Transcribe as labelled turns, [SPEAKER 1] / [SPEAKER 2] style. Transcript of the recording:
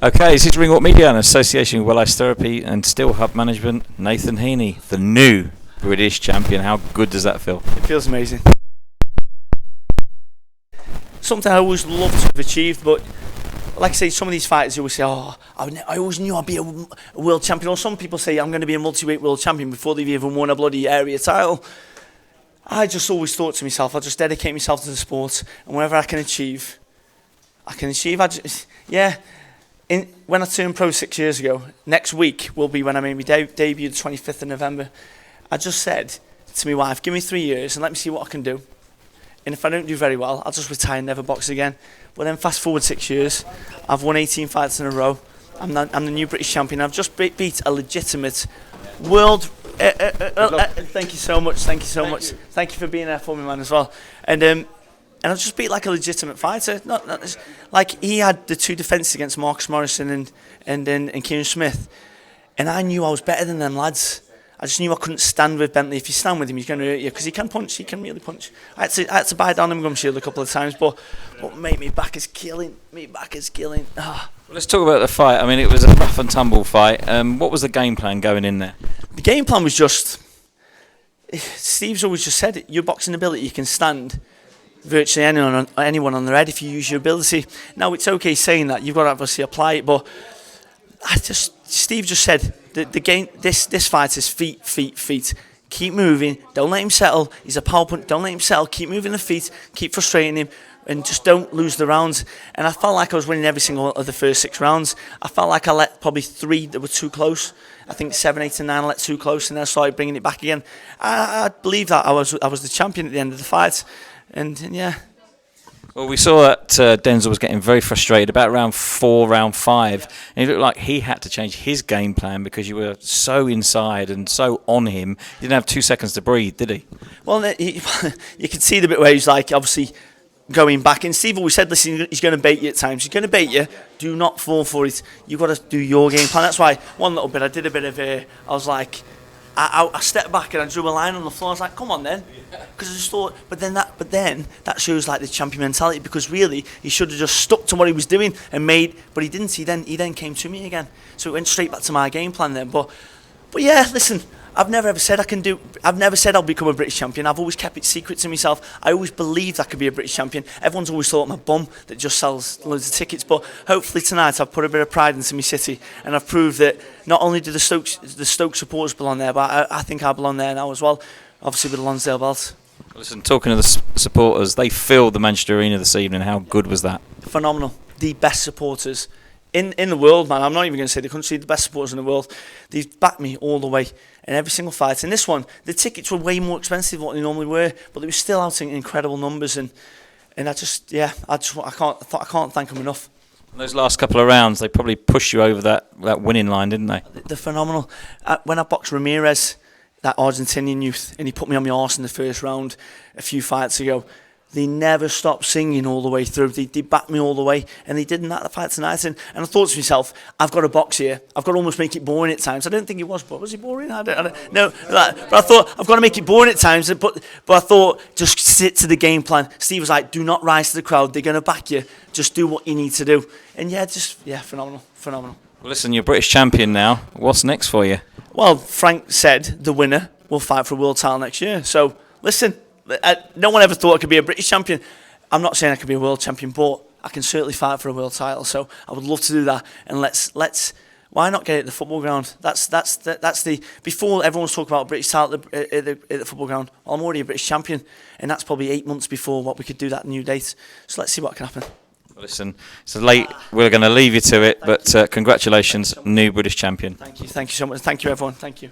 [SPEAKER 1] Okay, this is Ringwalk Media in association with Welleyes Therapy and Steel Hub Management. Nathan Heaney, the new British champion. How good does that feel?
[SPEAKER 2] It feels amazing. Something I always loved to have achieved, but like I say, some of these fighters always say, "Oh, I always knew I'd be a world champion." Or some people say, "I'm going to be a multi-weight world champion" before they've even won a bloody area title. I just always thought to myself, I'll just dedicate myself to the sport, and whatever I can achieve, I can achieve. When I turned pro 6 years ago, next week will be when I made my debut, the 25th of November. I just said to my wife, give me 3 years and let me see what I can do. And if I don't do very well, I'll just retire and never box again. But then fast forward 6 years, I've won 18 fights in a row. I'm the new British champion. I've just beat a legitimate world... thank you so much. Thank you for being there for me, man, as well. And I've just beat like a legitimate fighter. Not like he had the 2 defences against Marcus Morrison and Kieran Smith, and I knew I was better than them lads. I just knew I couldn't stand with Bentley. If you stand with him, he's going to hurt you because he can punch. He can really punch. I had to buy down him gum shield a couple of times, but mate, me back is killing. Ah.
[SPEAKER 1] Well, let's talk about the fight. I mean, it was a rough and tumble fight. What was the game plan going in there?
[SPEAKER 2] The game plan was just. Steve's always just said it. Your boxing ability, you can stand virtually anyone on their head if you use your ability. Now it's okay saying that, you've got to obviously apply it, but Steve just said the game, this fight is feet. Keep moving, don't let him settle. He's a power punch, don't let him settle. Keep moving the feet, keep frustrating him, and just don't lose the rounds. And I felt like I was winning every single of the first 6 rounds. I felt like I let probably 3 that were too close. I think 7, 8 and 9 I let too close, and then I started bringing it back again. I believe that I was the champion at the end of the fight. And yeah.
[SPEAKER 1] Well, we saw that Denzel was getting very frustrated about round 4, round 5, and it looked like he had to change his game plan because you were so inside and so on him. He didn't have 2 seconds to breathe, did he?
[SPEAKER 2] Well, you could see the bit where he's like, obviously, going back. And Steve always said, listen, he's going to bait you at times. He's going to bait you. Do not fall for it. You've got to do your game plan. That's why one little bit, I did a bit of I was like, I stepped back and I drew a line on the floor. I was like, come on then. Because I just thought, but then that shows like the champion mentality, because really he should have just stuck to what he was doing and but he didn't. He then came to me again. So it went straight back to my game plan then. But yeah, listen, I've never said I'll become a British champion. I've always kept it secret to myself. I always believed I could be a British champion. Everyone's always thought I'm a bum that just sells loads of tickets. But hopefully tonight I've put a bit of pride into my city, and I've proved that not only do the Stoke supporters belong there, but I think I belong there now as well. Obviously with the Lonsdale belt.
[SPEAKER 1] Listen, talking to the supporters, they filled the Manchester Arena this evening. How good was that?
[SPEAKER 2] Phenomenal. The best supporters in the world, man. I'm not even going to say the country, the best supporters in the world. They've backed me all the way in every single fight. In this one, the tickets were way more expensive than what they normally were, but they were still out in incredible numbers, and I can't thank them enough.
[SPEAKER 1] And those last couple of rounds, they probably pushed you over that winning line, didn't they?
[SPEAKER 2] They're phenomenal. When I boxed Ramirez, that Argentinian youth, and he put me on my arse in the first round a few fights ago, they never stopped singing all the way through. They backed me all the way, and they did in that fight tonight. And I thought to myself, I've got a box here. I've got to almost make it boring at times. I don't think he was, but was he boring? I don't know. But I thought, I've got to make it boring at times. But I thought, just stick to the game plan. Steve was like, do not rise to the crowd. They're going to back you. Just do what you need to do. And phenomenal.
[SPEAKER 1] Well, listen, you're British champion now. What's next for you?
[SPEAKER 2] Well, Frank said the winner will fight for a world title next year. So, listen. No one ever thought I could be a British champion. I'm not saying I could be a world champion, but I can certainly fight for a world title. So I would love to do that. And let's why not get it at the football ground? That's the before everyone's talking about a British title at the football ground. Well, I'm already a British champion, and that's probably 8 months before what we could do that new date. So let's see what can happen.
[SPEAKER 1] Well, listen, it's late. We're going to leave you to it, but congratulations, new British champion.
[SPEAKER 2] Thank you so much. Thank you, everyone. Thank you.